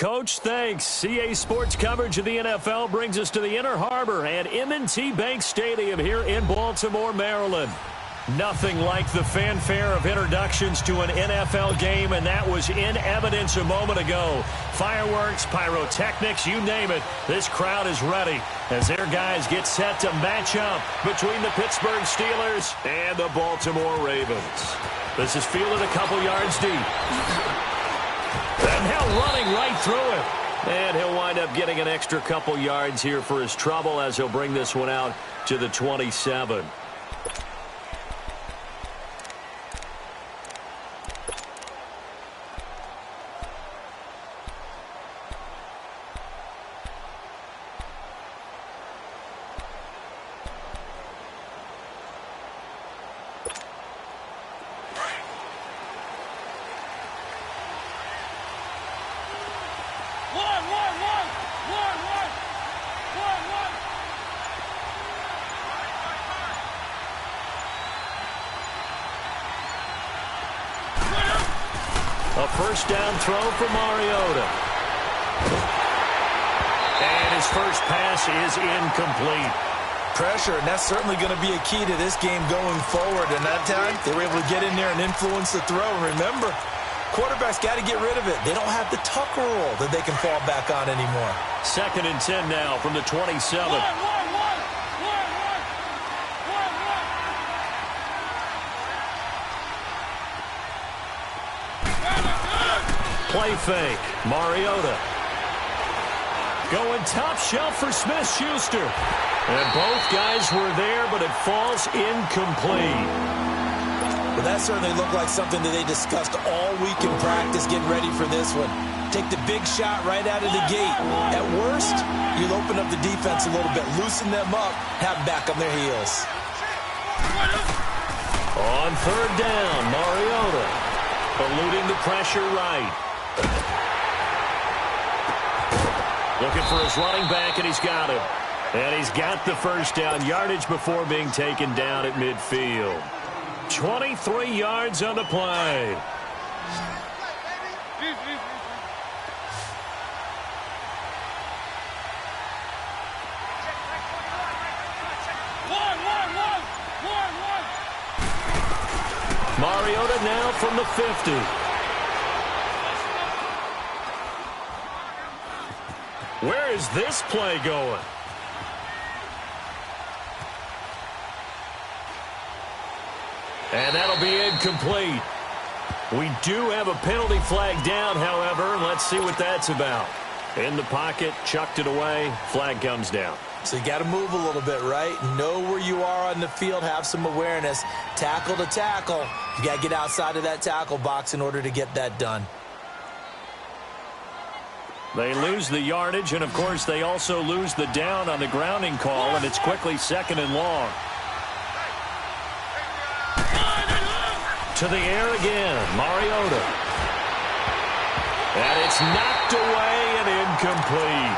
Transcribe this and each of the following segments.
Coach, thanks. CA Sports coverage of the NFL brings us to the Inner Harbor and M&T Bank Stadium here in Baltimore, Maryland. Nothing like the fanfare of introductions to an NFL game, and that was in evidence a moment ago. Fireworks, pyrotechnics, you name it. This crowd is ready as their guys get set to match up between the Pittsburgh Steelers and the Baltimore Ravens. This is fielded a couple yards deep. And now running right through it. And he'll wind up getting an extra couple yards here for his trouble as he'll bring this one out to the 27. A first down throw for Mariota. And his first pass is incomplete. Pressure, and that's certainly going to be a key to this game going forward. And that time, they were able to get in there and influence the throw. And remember, quarterbacks got to get rid of it. They don't have the Tucker rule that they can fall back on anymore. 2nd and 10 now from the 27. Play fake. Mariota. Going top shelf for Smith-Schuster. And both guys were there, but it falls incomplete. Well, that certainly looked like something that they discussed all week in practice getting ready for this one. Take the big shot right out of the gate. At worst, you'll open up the defense a little bit, loosen them up, have them back on their heels. On 3rd down, Mariota eluding the pressure right. Looking for his running back, and he's got him. And he's got the first down yardage before being taken down at midfield. 23 yards on the play. Mariota now from the 50. Where is this play going? And that'll be incomplete. We do have a penalty flag down, however. Let's see what that's about. In the pocket, chucked it away, flag comes down. So you got to move a little bit, right? Know where you are on the field, have some awareness. Tackle to tackle. You got to get outside of that tackle box in order to get that done. They lose the yardage, and, of course, they also lose the down on the grounding call, and it's quickly 2nd and long. To the air again, Mariota. And it's knocked away and incomplete.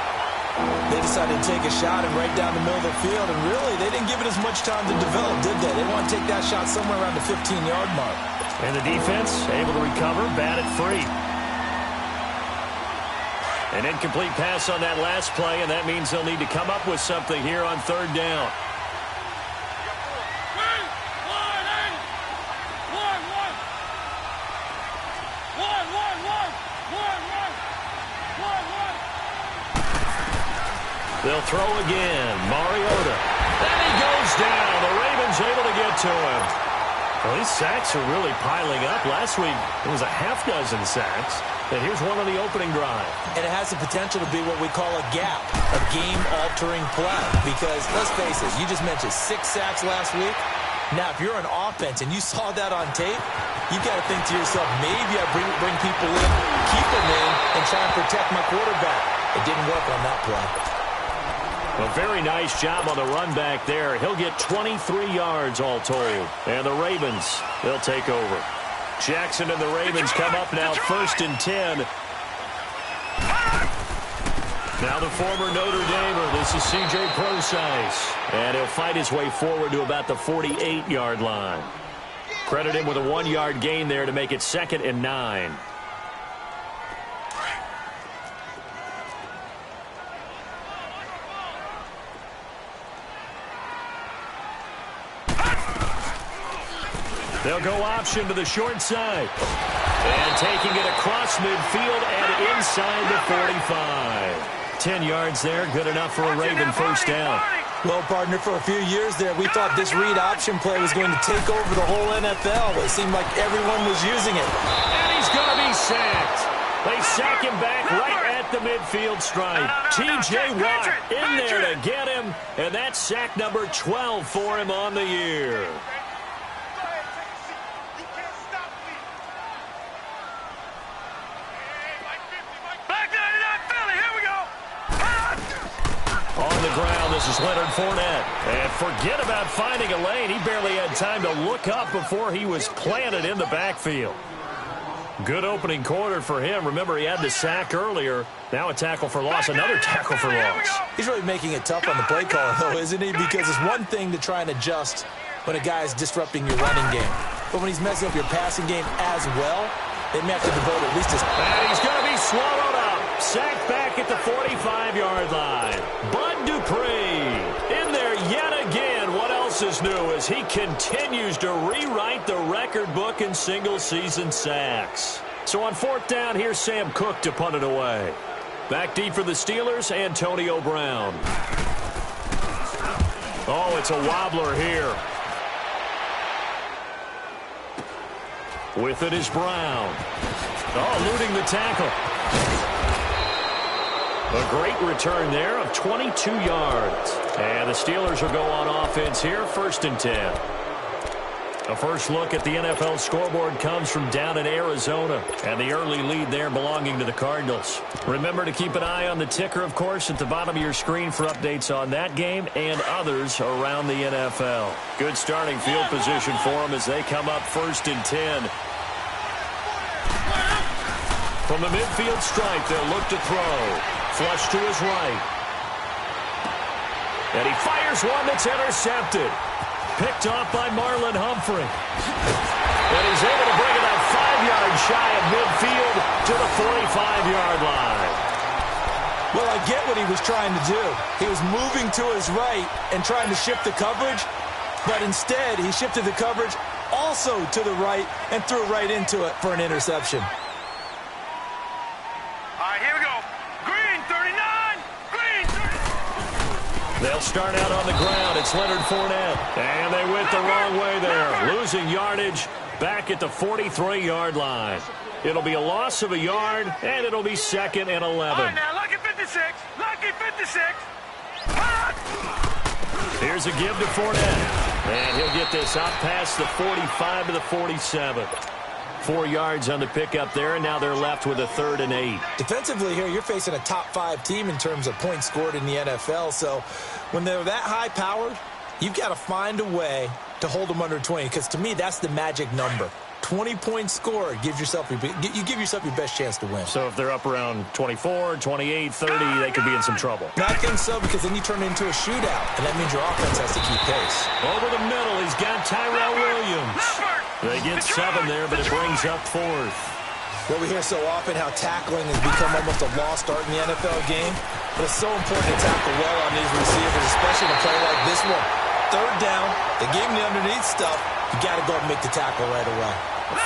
They decided to take a shot and right down the middle of the field, and really, they didn't give it as much time to develop, did they? They want to take that shot somewhere around the 15-yard mark. And the defense able to recover, bat it free. An incomplete pass on that last play, and that means they'll need to come up with something here on 3rd down. They'll throw again. Mariota. And he goes down. The Ravens able to get to him. Well, these sacks are really piling up. Last week, it was a half dozen sacks. And here's one on the opening drive. And it has the potential to be what we call a gap, a game-altering play. Because, let's face it, you just mentioned 6 sacks last week. Now, if you're an offense and you saw that on tape, you've got to think to yourself, maybe I bring people in, keep them in, and try and protect my quarterback. It didn't work on that play. A very nice job on the run back there. He'll get 23 yards all told. And the Ravens, they'll take over. Jackson and the Ravens come up now 1st and 10. Now the former Notre Damer. This is C.J. Prosise. And he'll fight his way forward to about the 48-yard line. Credit him with a 1-yard gain there to make it 2nd and 9. They'll go option to the short side. And taking it across midfield and inside the 45. 10 yards there, good enough for a Raven first down. Well, partner, for a few years there, we thought this read option play was going to take over the whole NFL. It seemed like everyone was using it. And he's going to be sacked. They sack him back right at the midfield stripe. T.J. Watt in there to get him, and that's sack number 12 for him on the year. On the ground, this is Leonard Fournette. And forget about finding a lane. He barely had time to look up before he was planted in the backfield. Good opening quarter for him. Remember, he had the sack earlier. Now a tackle for loss, another tackle for loss. He's really making it tough on the play caller, though, isn't he? Because it's one thing to try and adjust when a guy is disrupting your running game. But when he's messing up your passing game as well, they may have to devote at least his... And he's going to be swallowed up. Sacked back at the 45-yard line. Bud Dupree in there yet again. What else is new as he continues to rewrite the record book in single-season sacks. So on fourth down, here's Sam Cook to punt it away. Back deep for the Steelers, Antonio Brown. Oh, it's a wobbler here. With it is Brown. Oh, eluding the tackle. A great return there of 22 yards. And the Steelers will go on offense here, 1st and 10. A first look at the NFL scoreboard comes from down in Arizona. And the early lead there belonging to the Cardinals. Remember to keep an eye on the ticker, of course, at the bottom of your screen for updates on that game and others around the NFL. Good starting field position for them as they come up 1st and 10. From the midfield stripe, they'll look to throw. Flush to his right. And he fires one that's intercepted. Picked off by Marlon Humphrey. And he's able to bring it up 5 yards shy of midfield to the 45-yard line. Well, I get what he was trying to do. He was moving to his right and trying to shift the coverage, but instead he shifted the coverage also to the right and threw right into it for an interception. They'll start out on the ground. It's Leonard Fournette. And they went the wrong way there. Losing yardage back at the 43-yard line. It'll be a loss of a yard, and it'll be 2nd and 11. All right, now, lucky 56. Lucky 56. Here's a give to Fournette. And he'll get this out past the 45 to the 47. 4 yards on the pickup there, and now they're left with a 3rd and 8. Defensively here, you're facing a top-5 team in terms of points scored in the NFL. So when they're that high-powered, you've got to find a way to hold them under 20, because to me, that's the magic number. 20 points scored, you give yourself your best chance to win. So if they're up around 24, 28, 30, they could be in some trouble. I think so, because then you turn it into a shootout, and that means your offense has to keep pace. Over the middle, he's got Tyrell Williams. They get 7 there, but it brings up 4th. Well, we hear so often how tackling has become almost a lost art in the NFL game, but it's so important to tackle well on these receivers, especially in a play like this one. 3rd down, they gave him the underneath stuff. You got to go and make the tackle right away.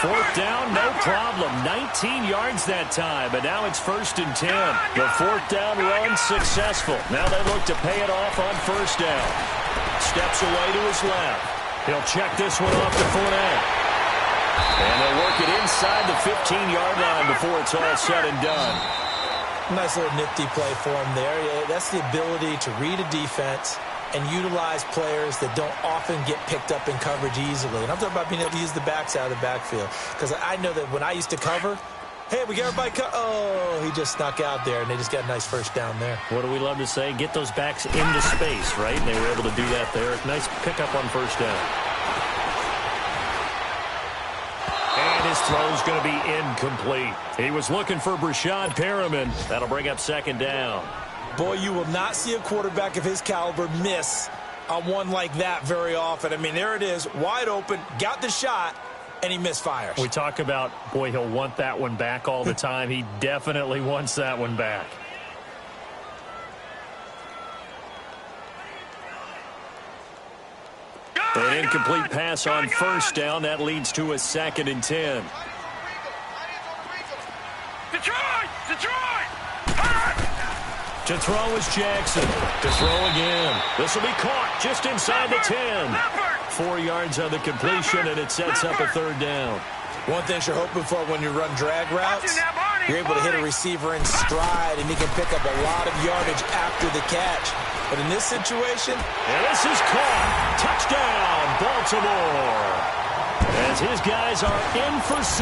4th down, no problem. 19 yards that time, but now it's 1st and 10. The 4th down run successful. Now they look to pay it off on 1st down. Steps away to his left. He'll check this one off to Fournette. And they'll work it inside the 15-yard line before it's all said and done. Nice little nifty play for him there. Yeah, that's the ability to read a defense and utilize players that don't often get picked up in coverage easily. And I'm talking about being able to use the backs out of the backfield. Because I know that when I used to cover, hey, we got everybody oh, he just snuck out there, and they just got a nice 1st down there. What do we love to say? Get those backs into space, right? And they were able to do that there. Nice pickup on 1st down. And his throw's going to be incomplete. He was looking for Brashad Perriman. That'll bring up 2nd down. Boy, you will not see a quarterback of his caliber miss on one like that very often. I mean, there it is, wide open, got the shot, and he misfires. We talk about, boy, he'll want that one back all the time. He definitely wants that one back. And Incomplete pass on first down. That leads to a 2nd and 10. Detroit! Detroit! To throw is Jackson. To throw again. This will be caught just inside the 10. 4 yards on the completion, and it sets up a 3rd down. One thing you're hoping for when you run drag routes, you're able to hit a receiver in stride, and he can pick up a lot of yardage after the catch. But in this situation, and this is caught. Touchdown, Baltimore. As his guys are in for 6,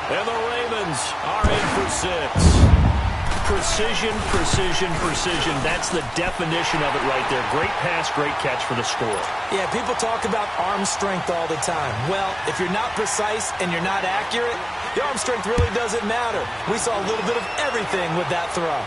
and the Ravens are in for 6. Precision, precision, precision. That's the definition of it right there. Great pass, great catch for the score. Yeah, people talk about arm strength all the time. Well, if you're not precise and you're not accurate, the arm strength really doesn't matter. We saw a little bit of everything with that throw.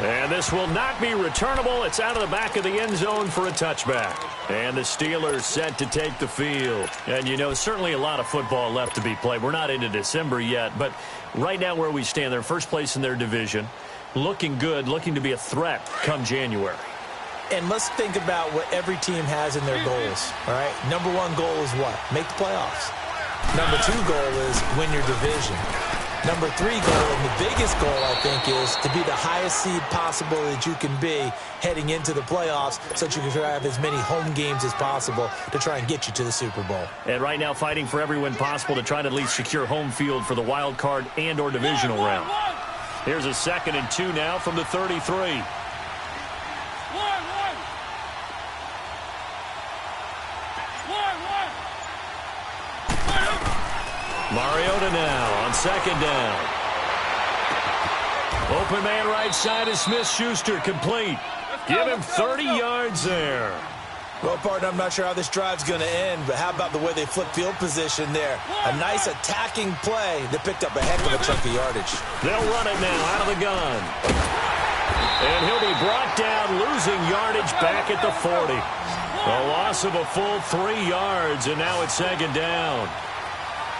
And this will not be returnable. It's out of the back of the end zone for a touchback. And the Steelers set to take the field. And, you know, certainly a lot of football left to be played. We're not into December yet, but right now where we stand, they're first place in their division, looking good, looking to be a threat come January. And let's think about what every team has in their goals, all right? Number 1 goal is what? Make the playoffs. Number 2 goal is win your division. Number 3 goal, and the biggest goal, I think, is to be the highest seed possible that you can be heading into the playoffs so that you can have as many home games as possible to try and get you to the Super Bowl. And right now fighting for every win possible to try to at least secure home field for the wild card and or divisional round. Here's a 2nd and 2 now from the 33. Mariota now on 2nd down. Open man right side is Smith-Schuster, complete. Give him 30 yards there. Well, partner, I'm not sure how this drive's going to end, but how about the way they flip field position there? A nice attacking play that picked up a heck of a chunk of yardage. They'll run it now out of the gun. And he'll be brought down, losing yardage back at the 40. A loss of a full 3 yards, and now it's 2nd down.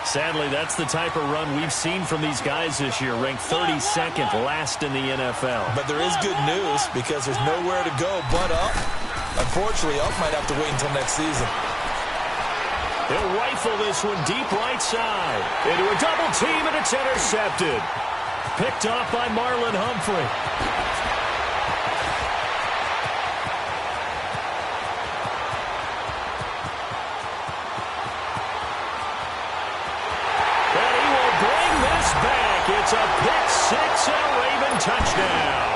Sadly, that's the type of run we've seen from these guys this year, ranked 32nd last in the NFL. But there is good news because there's nowhere to go but up. Unfortunately, up might have to wait until next season. He'll rifle this one deep right side. Into a double team, and it's intercepted. Picked off by Marlon Humphrey. It's a pick 6 and a Raven touchdown.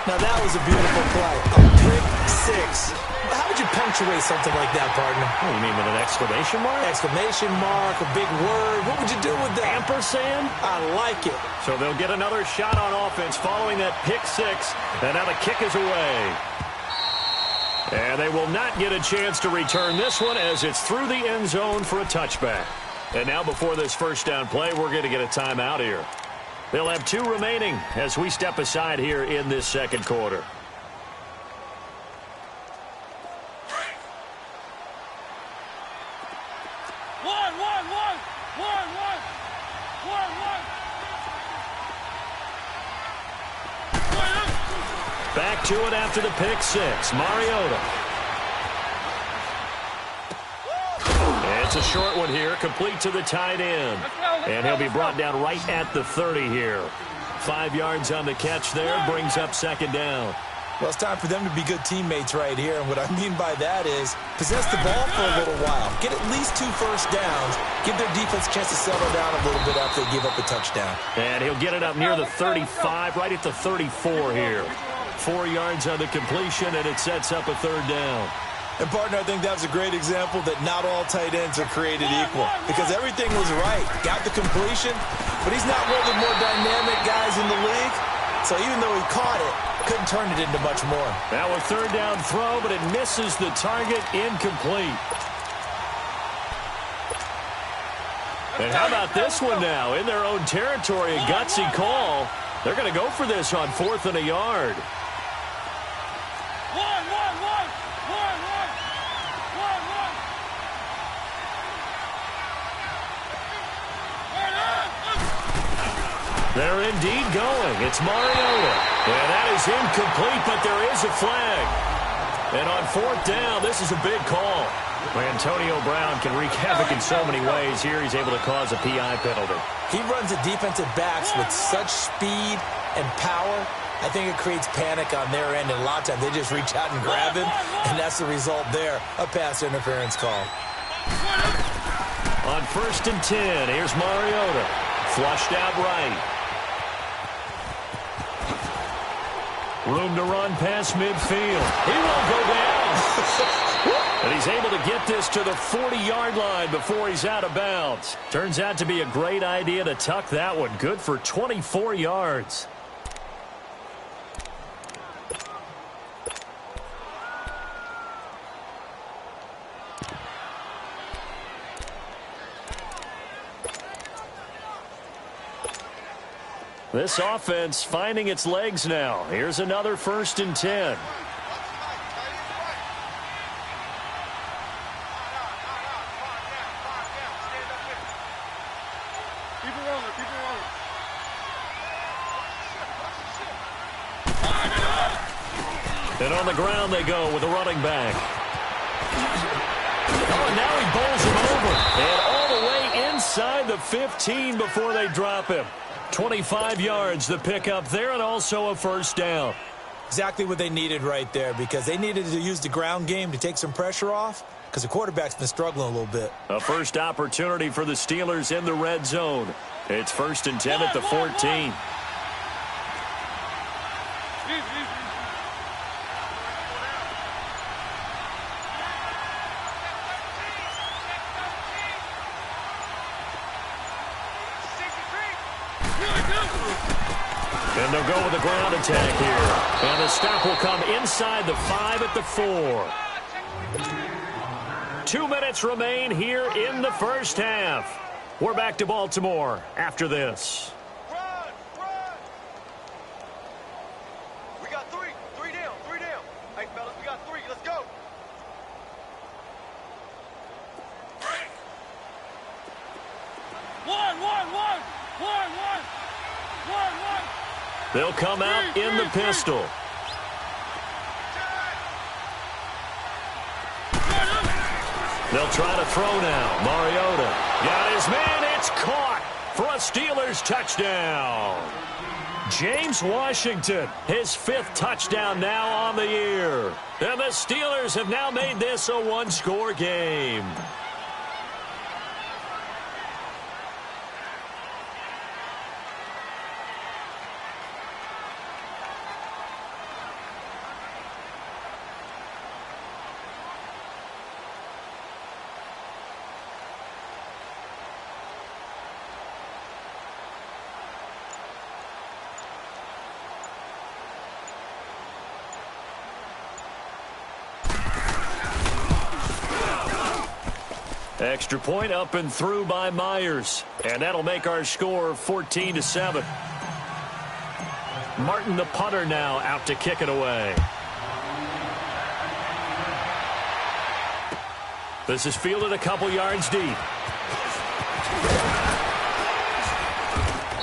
Now that was a beautiful play. A pick 6. How would you punctuate something like that, partner? Oh, you mean with an exclamation mark? Exclamation mark, a big word. What would you do with that? Ampersand? I like it. So they'll get another shot on offense following that pick 6. And now the kick is away. And they will not get a chance to return this one as it's through the end zone for a touchback. And now before this first down play, we're going to get a timeout here. They'll have 2 remaining as we step aside here in this 2nd quarter. Back to it after the pick 6. Mariota. It's a short one here, complete to the tight end. And he'll be brought down right at the 30 here. 5 yards on the catch there, brings up 2nd down. Well, it's time for them to be good teammates right here. And what I mean by that is possess the ball for a little while. Get at least 2 first downs. Give their defense a chance to settle down a little bit after they give up a touchdown. And he'll get it up near the 35, right at the 34 here. 4 yards on the completion, and it sets up a 3rd down. And, partner, I think that was a great example that not all tight ends are created equal because everything was right. Got the completion, but he's not one of the more dynamic guys in the league. So even though he caught it, couldn't turn it into much more. Now a 3rd down throw, but it misses the target, incomplete. And how about this one now? In their own territory, a gutsy call. They're going to go for this on 4th and a yard. They're indeed going. It's Mariota. And that is incomplete, but there is a flag. And on fourth down, this is a big call. Antonio Brown can wreak havoc in so many ways. Here he's able to cause a PI penalty. He runs the defensive backs with such speed and power. I think it creates panic on their end, and a lot of times they just reach out and grab him, and that's the result there, a pass interference call. On 1st and 10, here's Mariota. Flushed out right. Room to run past midfield. He won't go down. And he's able to get this to the 40-yard line before he's out of bounds. Turns out to be a great idea to tuck that one. Good for 24 yards. This offense finding its legs now. Here's another 1st and 10. And on the ground they go with a running back. Oh, and now he bowls him over. And all the way inside the 15 before they drop him. 25 yards the pickup there, and also a 1st down. Exactly what they needed right there, because they needed to use the ground game to take some pressure off, because the quarterback's been struggling a little bit. A first opportunity for the Steelers in the red zone. It's 1st and 10 at the 14. And they'll go with a ground attack here. And the stop will come inside the 5 at the 4. 2 minutes remain here in the first half. We're back to Baltimore after this. Run! We got three. Three down. Hey, fellas, we got 3. Let's go. One. They'll come out in the pistol. They'll try to throw now. Mariota got his man. It's caught for a Steelers touchdown. James Washington, his 5th touchdown now on the year. And the Steelers have now made this a 1-score game. Extra point up and through by Myers. And that'll make our score 14-7. Martin, the punter, now out to kick it away. This is fielded a couple yards deep.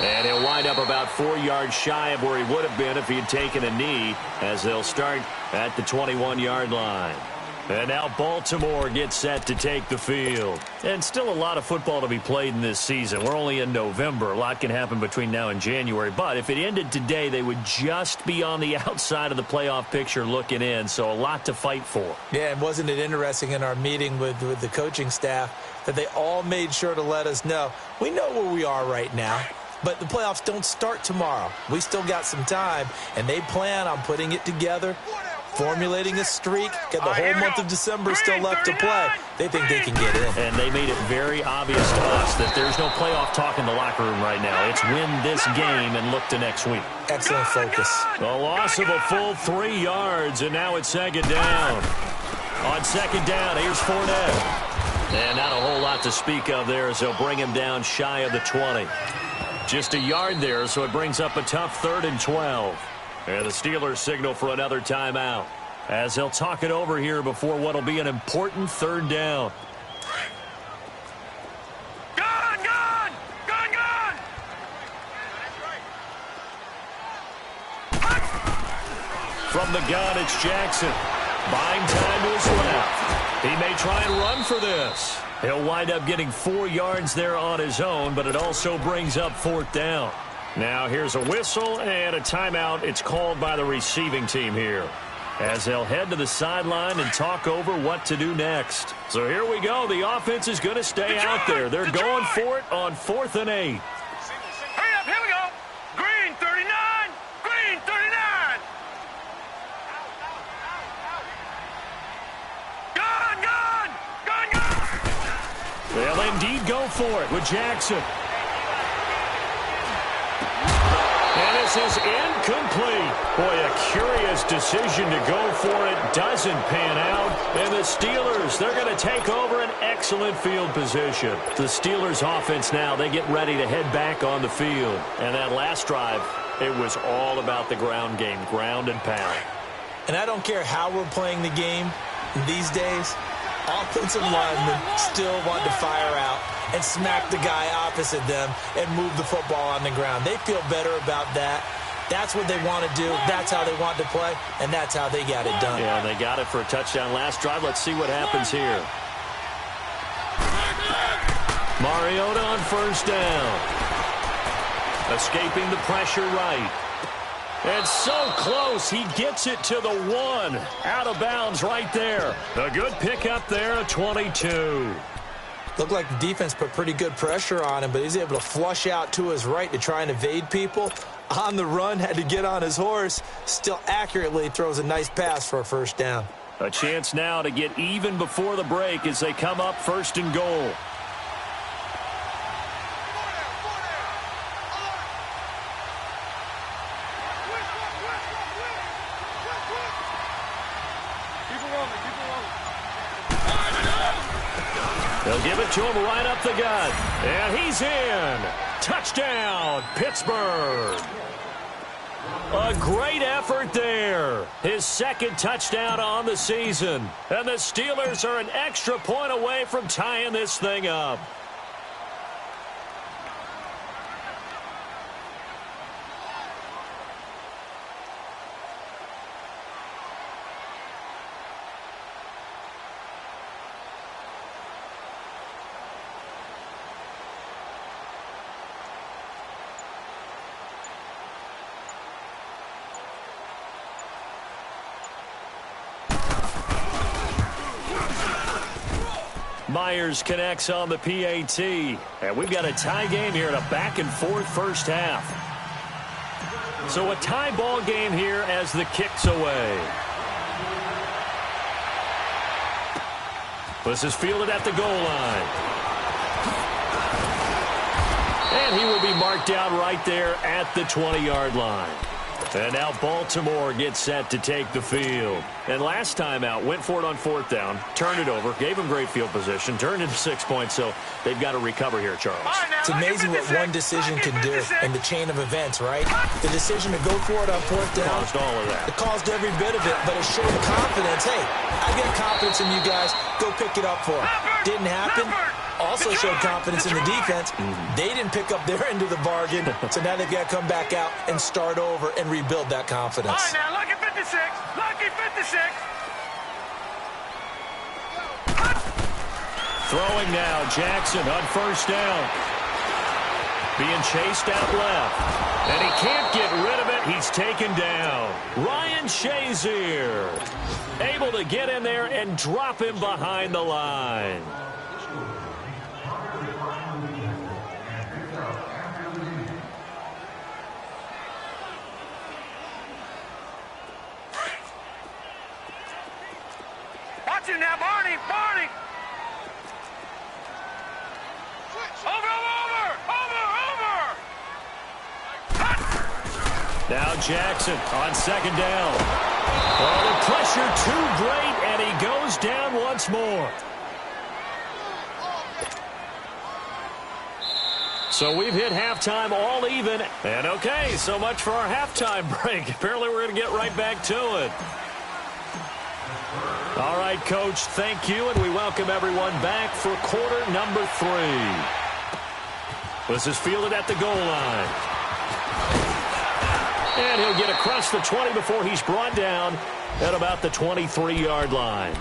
And he'll wind up about 4 yards shy of where he would have been if he had taken a knee, as they'll start at the 21-yard line. And now Baltimore gets set to take the field. And still a lot of football to be played in this season. We're only in November. A lot can happen between now and January. But if it ended today, they would just be on the outside of the playoff picture looking in. So a lot to fight for. Yeah, and wasn't it interesting in our meeting with the coaching staff that they all made sure to let us know, we know where we are right now, but the playoffs don't start tomorrow. We still got some time, and they plan on putting it together, formulating a streak, got the whole month of December still left to play. They think they can get in. And they made it very obvious to us that there's no playoff talk in the locker room right now. It's win this game and look to next week. Excellent focus. A loss of a full 3 yards, and now it's 2nd down. On 2nd down, here's Fournette. And not a whole lot to speak of there, as they'll bring him down shy of the 20. Just a yard there, so it brings up a tough 3rd and 12. And the Steelers signal for another timeout, as they'll talk it over here before what will be an important 3rd down. Gone! From the gun, it's Jackson. Buying time to his left. He may try and run for this. He'll wind up getting 4 yards there on his own, but it also brings up 4th down. Now here's a whistle and a timeout. It's called by the receiving team here, as they'll head to the sideline and talk over what to do next. So here we go. The offense is going to stay out there. They're going for it on 4th and 8. Hurry up, here we go. Green 39, green 39. Gun, gun, gun, gun. They'll indeed go for it with Jackson. And this is incomplete. Boy, a curious decision to go for it. Doesn't pan out. And the Steelers, they're going to take over an excellent field position. The Steelers offense now, they get ready to head back on the field. And that last drive, it was all about the ground game, ground and pound. And I don't care how we're playing the game these days, offensive linemen still want to fire out and smack the guy opposite them and move the football on the ground. They feel better about that. That's what they want to do. That's how they want to play, and that's how they got it done. Yeah, they got it for a touchdown last drive. Let's see what happens here. Mariota on 1st down. Escaping the pressure right. And so close, he gets it to the 1. Out of bounds right there. A good pickup there, a 22. Looked like the defense put pretty good pressure on him, but he's able to flush out to his right to try and evade people. On the run, had to get on his horse. Still accurately throws a nice pass for a 1st down. A chance now to get even before the break as they come up 1st and goal. They'll give it to him right up the gut. And he's in. Touchdown, Pittsburgh. A great effort there. His 2nd touchdown on the season. And the Steelers are an extra point away from tying this thing up. Myers connects on the PAT. And we've got a tie game here in a back-and-forth first half. So a tie ball game here as the kick's away. This is fielded at the goal line. And he will be marked out right there at the 20-yard line. And now Baltimore gets set to take the field. And last time out, went for it on 4th down, turned it over, gave him great field position, turned into 6 points, so they've got to recover here, Charles. It's amazing what one decision can do in the chain of events, right? The decision to go for it on 4th down. Caused all of that. It caused every bit of it, but it showed confidence. Hey, I got confidence in you guys. Go pick it up for them. Didn't happen. Also showed confidence in the defense. They didn't pick up their end of the bargain, so now they've got to come back out and start over and rebuild that confidence. All right, now, lucky 56. Lucky 56. Throwing now, Jackson on 1st down. Being chased out left. And he can't get rid of it. He's taken down. Ryan Shazier able to get in there and drop him behind the line. Watch him now, Barney, Barney. Over. Now Jackson on 2nd down. Oh, the pressure too great, and he goes down once more. So we've hit halftime all even. And okay, so much for our halftime break. Apparently we're going to get right back to it. All right, Coach, thank you, and we welcome everyone back for quarter number 3. This is fielded at the goal line. And he'll get across the 20 before he's brought down at about the 23-yard line.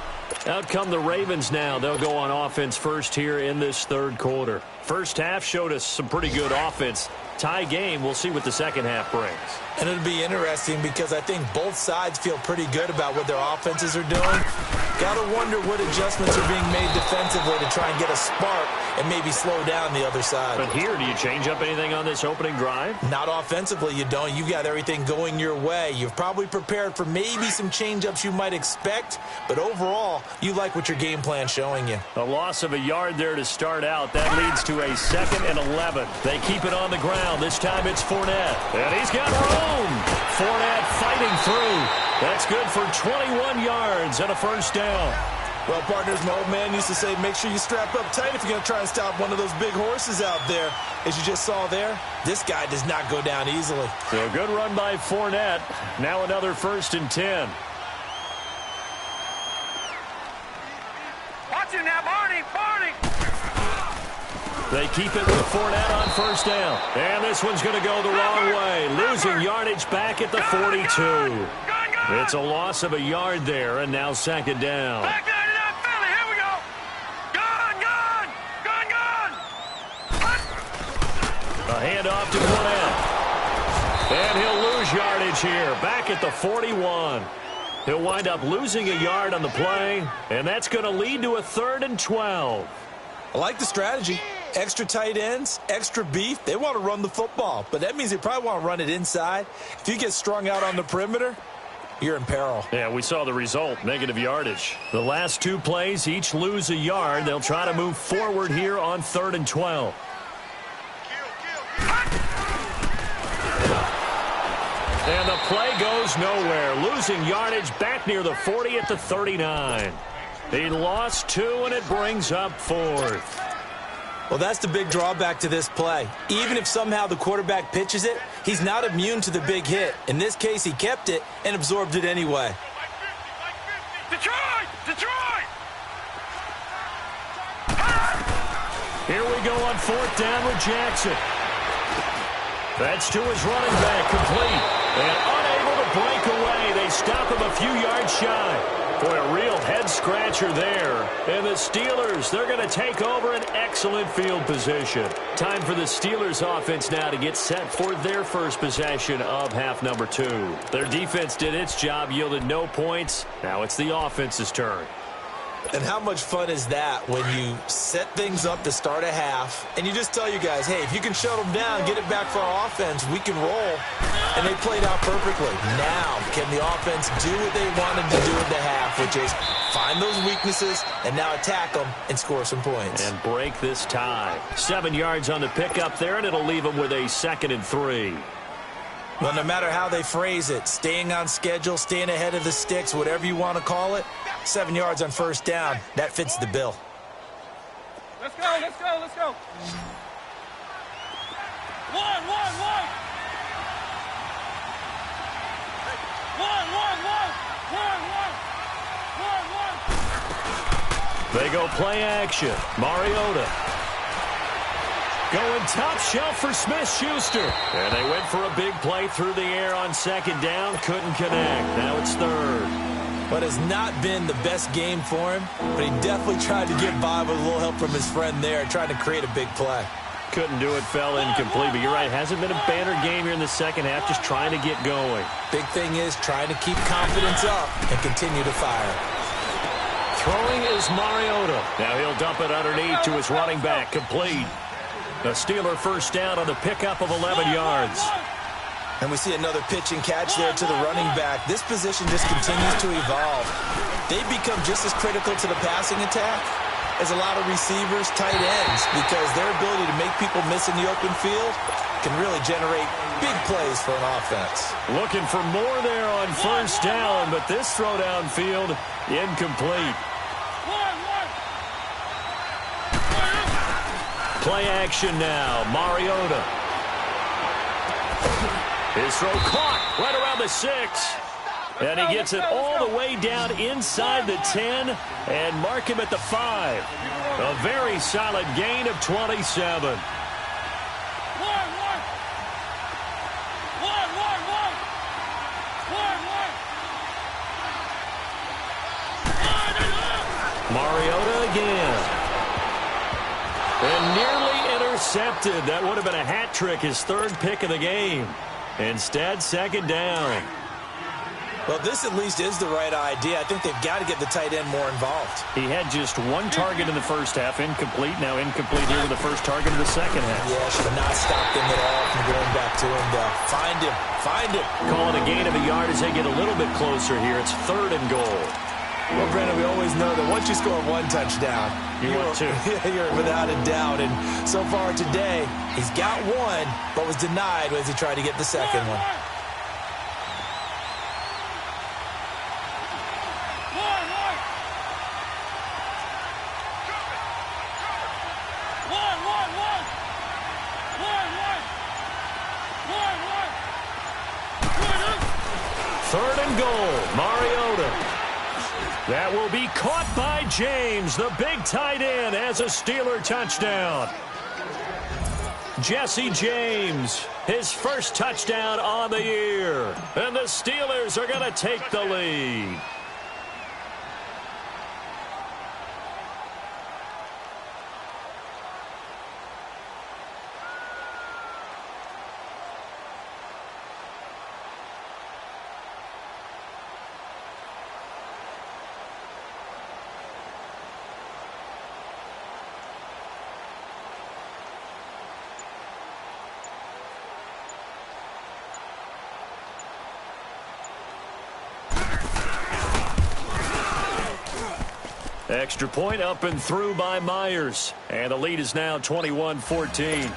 Out come the Ravens now. They'll go on offense first here in this third quarter. First half showed us some pretty good offense. Tie game. We'll see what the second half brings. And it'll be interesting because I think both sides feel pretty good about what their offenses are doing. Got to wonder what adjustments are being made defensively to try and get a spark and maybe slow down the other side. But here, do you change up anything on this opening drive? Not offensively, you don't. You've got everything going your way. You've probably prepared for maybe some change-ups you might expect, but overall, you like what your game plan's showing you. A loss of a yard there to start out. That leads to a 2nd and 11. They keep it on the ground. This time it's Fournette. And he's got room. Fournette fighting through. That's good for 21 yards and a first down. Well, partners, my old man used to say, make sure you strap up tight if you're going to try and stop one of those big horses out there. As you just saw there, this guy does not go down easily. So good run by Fournette. Now another 1st and 10. Watch it now, Barney. They keep it with Fournette on first down. And this one's going to go the wrong way. Losing yardage back at the 42. It's a loss of a yard there, and now 2nd down. Back down to that Philly. Here we go. Gone. A handoff to Fournette. And he'll lose yardage here. Back at the 41. He'll wind up losing a yard on the play, and that's going to lead to a 3rd and 12. I like the strategy. Extra tight ends, extra beef. They want to run the football, but that means they probably want to run it inside. If you get strung out on the perimeter, you're in peril. Yeah, we saw the result, negative yardage. The last 2 plays each lose a yard. They'll try to move forward here on 3rd and 12. And the play goes nowhere. Losing yardage back near the 40 at the 39. He lost 2, and it brings up 4th. Well, that's the big drawback to this play. Even if somehow the quarterback pitches it, he's not immune to the big hit. In this case, he kept it and absorbed it anyway. Detroit! Here we go on 4th down with Jackson. That's to his running back, complete. And unable to break away. They stop him a few yards shy. Boy, a real head-scratcher there. And the Steelers, they're going to take over an excellent field position. Time for the Steelers offense now to get set for their first possession of half number 2. Their defense did its job, yielded no points. Now it's the offense's turn. And how much fun is that when you set things up to start a half and you just tell your guys, hey, if you can shut them down, get it back for our offense, we can roll. And they played out perfectly. Now, can the offense do what they wanted to do at the half, which is find those weaknesses and now attack them and score some points. And break this tie. 7 yards on the pickup there, and it'll leave them with a 2nd and 3. Well, no matter how they phrase it, staying on schedule, staying ahead of the sticks, whatever you want to call it, 7 yards on first down, that fits the bill. Let's go. One. They go play action. Mariota. Going top shelf for Smith-Schuster. And they went for a big play through the air on 2nd down. Couldn't connect. Now it's 3rd. But has not been the best game for him. But he definitely tried to get by with a little help from his friend there, trying to create a big play. Couldn't do it, fell incomplete. But you're right, hasn't been a banner game here in the second half, just trying to get going. Big thing is trying to keep confidence up and continue to fire. Throwing is Mariota. Now he'll dump it underneath to his running back, complete. A Steeler first down on the pickup of 11 yards. And we see another pitch and catch there to the running back. This position just continues to evolve. They've become just as critical to the passing attack as a lot of receivers, tight ends, because their ability to make people miss in the open field can really generate big plays for an offense. Looking for more there on first down, but this throw downfield incomplete. Play action now. Mariota. His throw caught right around the 6. And he gets it all the way down inside the 10 and mark him at the 5. A very solid gain of 27. Mariota again. And nearly intercepted. That would have been a hat trick, his third pick of the game. Instead, second down. Well, this at least is the right idea. I think they've got to get the tight end more involved. He had just one target in the first half, incomplete. Now incomplete here with the first target of the second half. Yeah, should have not stopped him at all from going back to him, though. Find him. Find him. Calling a gain of a yard as they get a little bit closer here. It's 3rd and goal. Well, Brandon, we always know that once you score one touchdown, you're without a doubt. And so far today, he's got one, but was denied as he tried to get the second one. Third and goal, Mariota. That will be caught by James, the big tight end, as a Steeler touchdown. Jesse James, his first touchdown on the year. And the Steelers are going to take the lead. Extra point up and through by Myers. And the lead is now 21-14.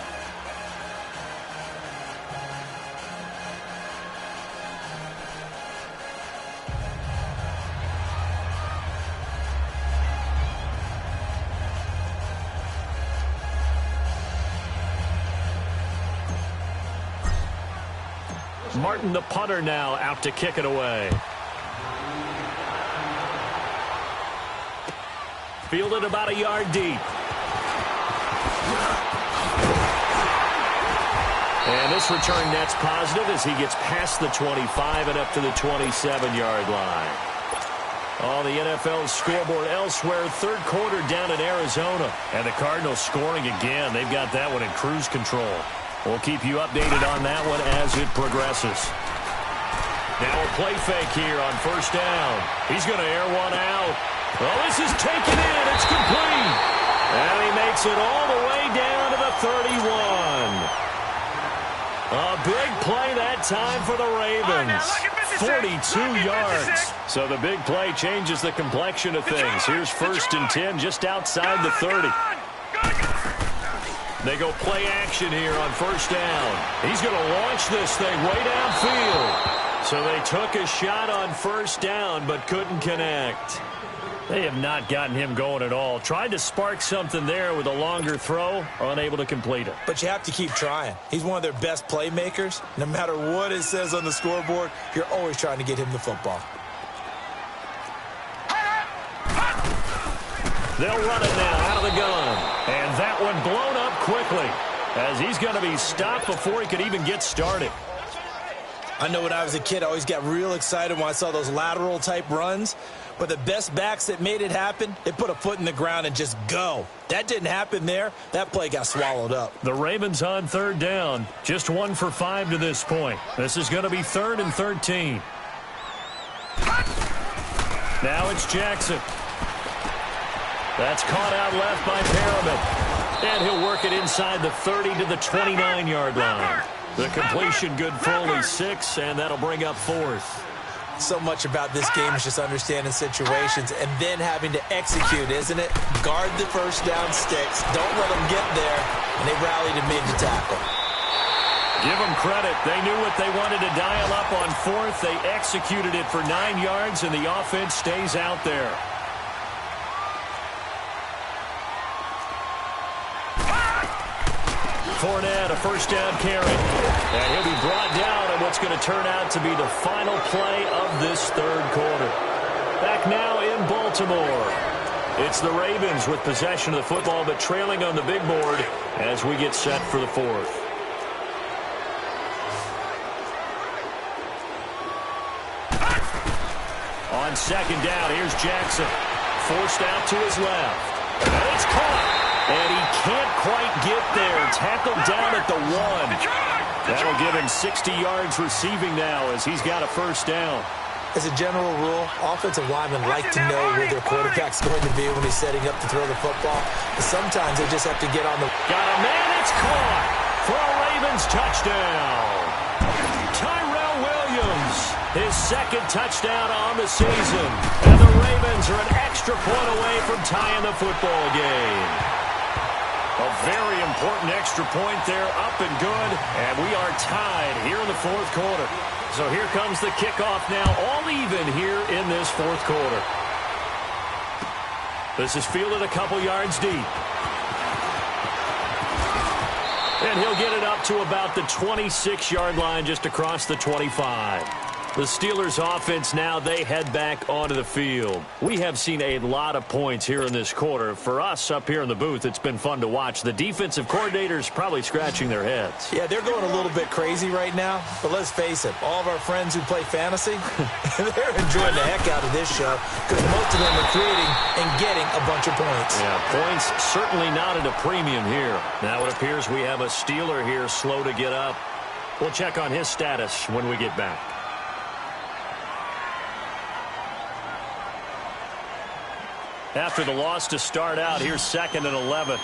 Martin, the punter, now out to kick it away. Fielded about a yard deep. And this return net's positive as he gets past the 25 and up to the 27-yard line. On the NFL scoreboard elsewhere, third quarter down in Arizona. And the Cardinals scoring again. They've got that one in cruise control. We'll keep you updated on that one as it progresses. Now a play fake here on first down. He's going to air one out. Well, this is taken in. It's complete. And he makes it all the way down to the 31. A big play that time for the Ravens. 42 yards. So the big play changes the complexion of things. Here's 1st and 10 just outside the 30. They go play action here on first down. He's going to launch this thing way downfield. So they took a shot on first down but couldn't connect. They have not gotten him going at all. Tried to spark something there with a longer throw, unable to complete it. But you have to keep trying. He's one of their best playmakers. No matter what it says on the scoreboard, you're always trying to get him the football. They'll run it now out of the gun. And that one blown up quickly as he's going to be stopped before he could even get started. I know when I was a kid, I always got real excited when I saw those lateral-type runs. But the best backs that made it happen, they put a foot in the ground and just go. That didn't happen there. That play got swallowed up. The Ravens on third down. Just 1 for 5 to this point. This is going to be 3rd and 13. Now it's Jackson. That's caught out left by Perriman. And he'll work it inside the 30 to the 29-yard line. The completion good for only 6, and that'll bring up 4th. So much about this game is just understanding situations and then having to execute, isn't it? Guard the first down sticks. Don't let them get there. And they rallied and made the tackle. Give them credit. They knew what they wanted to dial up on 4th. They executed it for 9 yards, and the offense stays out there. Fournette, a first down carry. And he'll be brought down in what's going to turn out to be the final play of this third quarter. Back now in Baltimore. It's the Ravens with possession of the football, but trailing on the big board as we get set for the 4th. On second down, here's Jackson. forced out to his left. And it's caught. And he can't quite get there. Tackled down at the 1. That'll give him 60 yards receiving now as he's got a first down. As a general rule, offensive linemen like to know where their quarterback's going to be when he's setting up to throw the football. But sometimes they just have to get on the... Got a man, it's caught for a Ravens touchdown. Tyrell Williams, his second touchdown on the season. And the Ravens are an extra point away from tying the football game. A very important extra point there, up and good. And we are tied here in the fourth quarter. So here comes the kickoff now, all even here in this fourth quarter. This is fielded a couple yards deep. And he'll get it up to about the 26-yard line, just across the 25. The Steelers offense now, they head back onto the field. We have seen a lot of points here in this quarter. For us up here in the booth, it's been fun to watch. The defensive coordinators probably scratching their heads. Yeah, they're going a little bit crazy right now. But let's face it, all of our friends who play fantasy, they're enjoying the heck out of this show because most of them are creating and getting a bunch of points. Yeah, points certainly not at a premium here. Now it appears we have a Steeler here slow to get up. We'll check on his status when we get back. After the loss to start out, here's 2nd and 11.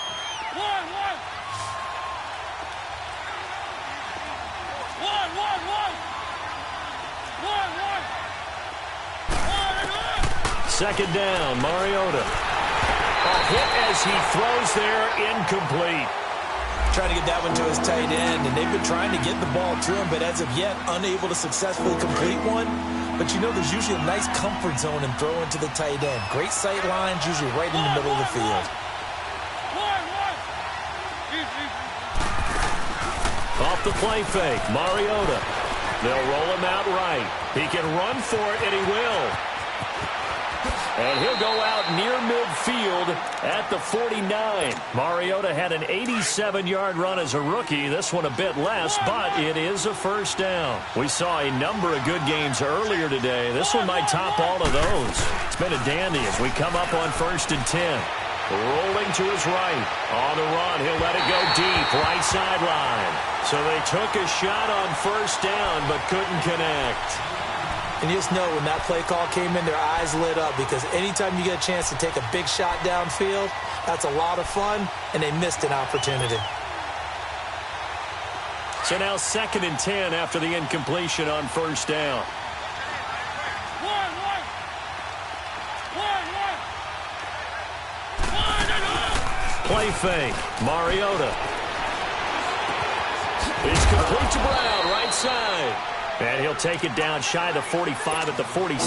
Second down, Mariota. A hit as he throws there, incomplete. Trying to get that one to his tight end, and they've been trying to get the ball to him, but as of yet, unable to successfully complete one. But you know, there's usually a nice comfort zone in throwing to the tight end. Great sight lines, usually right in the middle of the field. Off the play fake, Mariota. They'll roll him out right. He can run for it, and he will. And he'll go out near midfield at the 49. Mariota had an 87-yard run as a rookie. This one a bit less, but it is a first down. We saw a number of good games earlier today. This one might top all of those. It's been a dandy as we come up on 1st and 10. Rolling to his right. On the run, he'll let it go deep, right sideline. So they took a shot on first down, but couldn't connect. And you just know when that play call came in, their eyes lit up because anytime you get a chance to take a big shot downfield, that's a lot of fun, and they missed an opportunity. So now 2nd and 10 after the incompletion on first down. Play fake. Mariota. It's complete to Brown, right side. And he'll take it down shy of the 45 at the 46.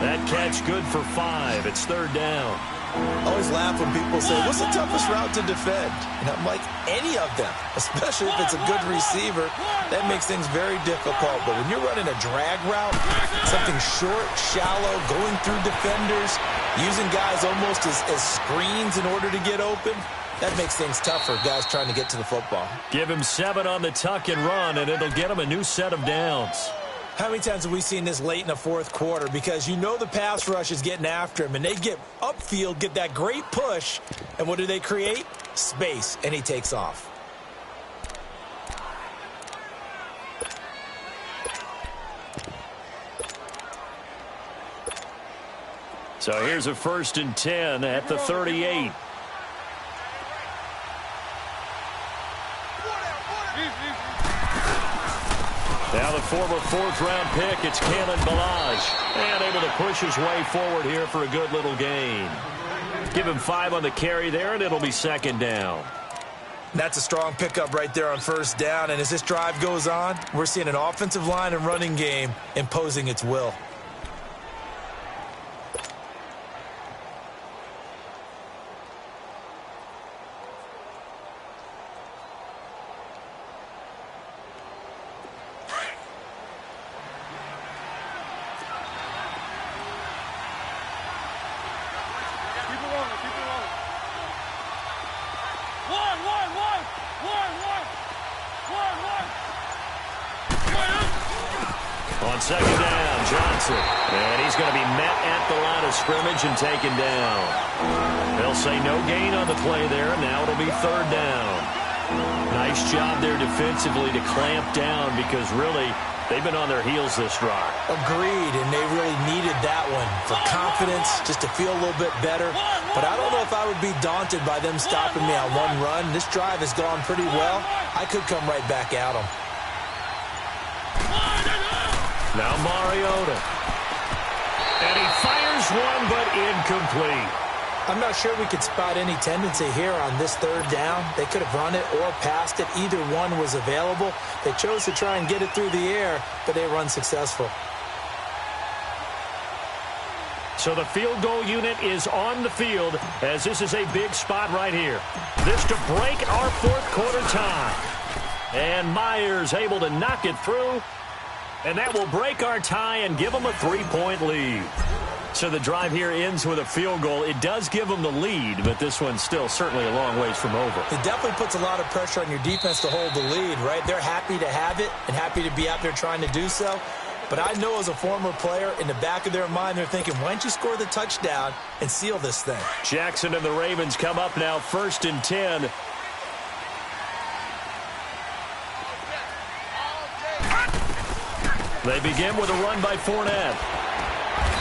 That catch good for 5. It's 3rd down. I always laugh when people say, what's the toughest route to defend? And I'm like, any of them, especially if it's a good receiver. That makes things very difficult. But when you're running a drag route, something short, shallow, going through defenders, using guys almost as screens in order to get open, that makes things tough for guys trying to get to the football. Give him 7 on the tuck and run, and it'll get him a new set of downs. How many times have we seen this late in the fourth quarter? Because you know the pass rush is getting after him, and they get upfield, get that great push, and what do they create? Space, and he takes off. So here's a 1st and 10 at the 38. Now the former 4th-round pick, it's Kalen Ballage. And able to push his way forward here for a good little gain. Give him 5 on the carry there, and it'll be 2nd down. That's a strong pickup right there on first down. And as this drive goes on, we're seeing an offensive line and running game imposing its will. On second down, Johnson. And he's going to be met at the line of scrimmage and taken down. They'll say no gain on the play there. Now it'll be third down. Nice job there defensively to clamp down because really they've been on their heels this drive. Agreed, and they really needed that one for confidence, just to feel a little bit better. But I don't know if I would be daunted by them stopping me on one run. This drive has gone pretty well. I could come right back at them. Now Mariota. And he fires one, but incomplete. I'm not sure we could spot any tendency here on this third down. They could have run it or passed it. Either one was available. They chose to try and get it through the air, but they were unsuccessful. So the field goal unit is on the field as this is a big spot right here. This to break our fourth quarter tie. And Myers able to knock it through. And that will break our tie and give them a 3-point lead. So the drive here ends with a field goal. It does give them the lead, but this one's still certainly a long ways from over. It definitely puts a lot of pressure on your defense to hold the lead, right? They're happy to have it and happy to be out there trying to do so. But I know as a former player, in the back of their mind, they're thinking, why don't you score the touchdown and seal this thing? Jackson and the Ravens come up now 1st and 10. They begin with a run by Fournette.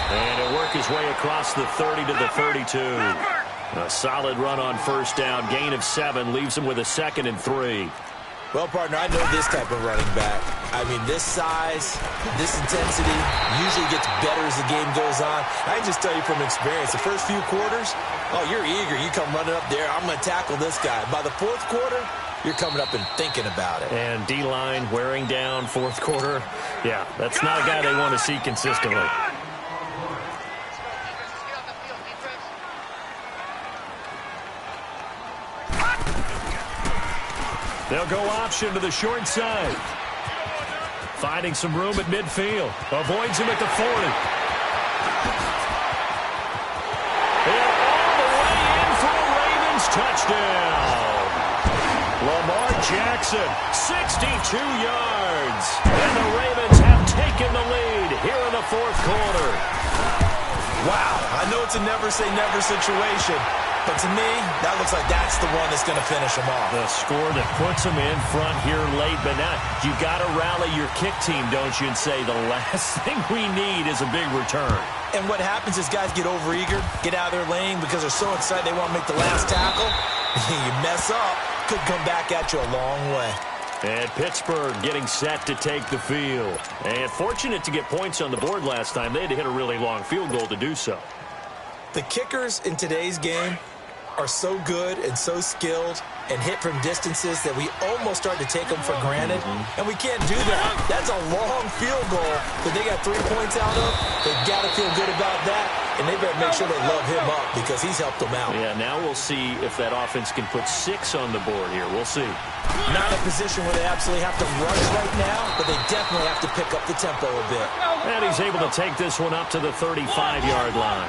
And he'll work his way across the 30 to the 32. A solid run on first down. Gain of 7 leaves him with a 2nd and 3. Well, partner, I know this type of running back. I mean, this size, this intensity usually gets better as the game goes on. I can just tell you from experience, the first few quarters, oh, you're eager. You come running up there, I'm going to tackle this guy. By the fourth quarter, you're coming up and thinking about it. And D-line wearing down fourth quarter. Yeah, that's not a guy they want to see consistently. They'll go option to the short side. Finding some room at midfield. Avoids him at the 40. And all the way in for a Ravens touchdown. Lamar Jackson, 62 yards. And the Ravens have taken the lead here in the fourth quarter. Wow, I know it's a never-say-never situation. But to me, that looks like that's the one that's going to finish them off. The score that puts them in front here late. But now you got to rally your kick team, don't you, and say the last thing we need is a big return. And what happens is guys get overeager, get out of their lane because they're so excited they want to make the last tackle. You mess up, could come back at you a long way. And Pittsburgh getting set to take the field. And fortunate to get points on the board last time. They had to hit a really long field goal to do so. The kickers in today's game are so good and so skilled and hit from distances that we almost start to take them for granted. And we can't do that. That's a long field goal that they got 3 points out of. They've got to feel good about that. And they better make sure they love him up because he's helped them out. Yeah, now we'll see if that offense can put 6 on the board here. We'll see. Not a position where they absolutely have to rush right now, but they definitely have to pick up the tempo a bit. And he's able to take this one up to the 35-yard line.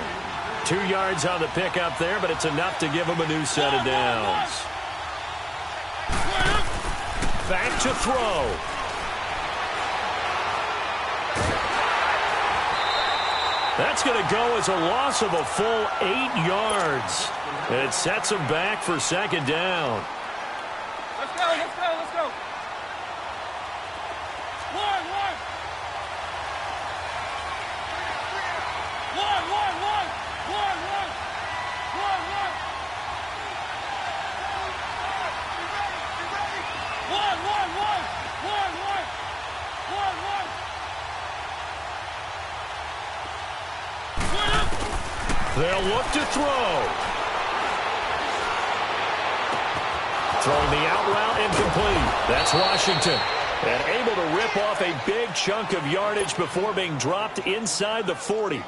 2 yards on the pickup there, but it's enough to give him a new set of downs. Back to throw. That's going to go as a loss of a full 8 yards. And it sets him back for second down. Let's go, let's go, let's go. One. They'll look to throw. Throwing the out route incomplete. That's Washington. And able to rip off a big chunk of yardage before being dropped inside the 40.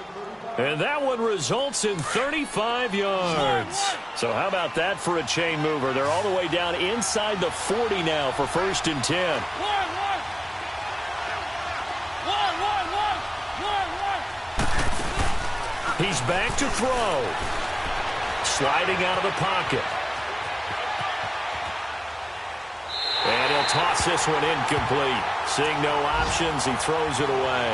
And that one results in 35 yards. So how about that for a chain mover? They're all the way down inside the 40 now for 1st and 10. He's back to throw. Sliding out of the pocket. And he'll toss this one incomplete. Seeing no options, he throws it away.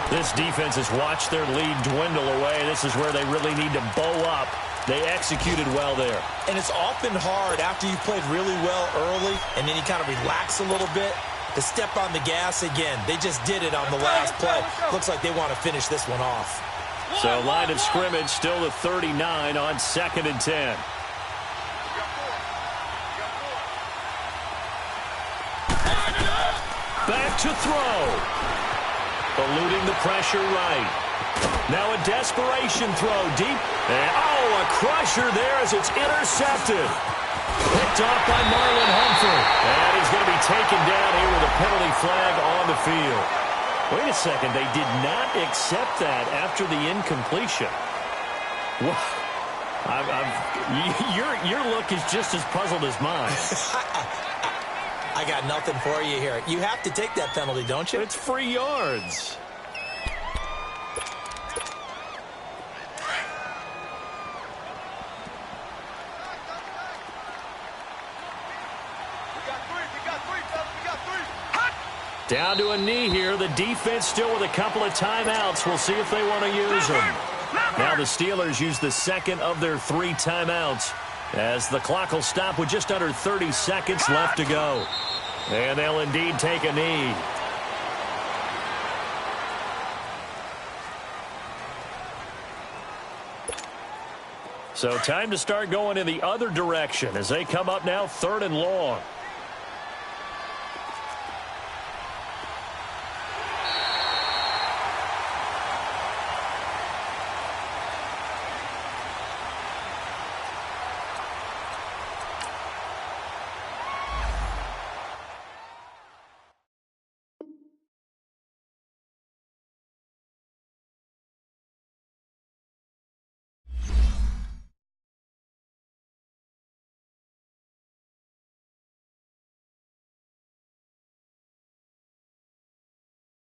This defense has watched their lead dwindle away. This is where they really need to bow up. They executed well there. And it's often hard after you played really well early and then you kind of relax a little bit to step on the gas again. They just did it on the last play. Looks like they want to finish this one off. So line of scrimmage still to 39 on 2nd and 10. Back to throw. Eluding the pressure right. Now a desperation throw deep. And, a crusher there as it's intercepted. Picked off by Marlon Humphrey. And he's going to be taken down here with a penalty flag on the field. Wait a second. They did not accept that after the incompletion. Wow. Your look is just as puzzled as mine. I got nothing for you here. You have to take that penalty, don't you? It's free yards. Down to a knee here. The defense still with a couple of timeouts. We'll see if they want to use them. Now the Steelers use the second of their 3 timeouts as the clock will stop with just under 30 seconds left to go. And they'll indeed take a knee. So time to start going in the other direction as they come up now 3rd and long.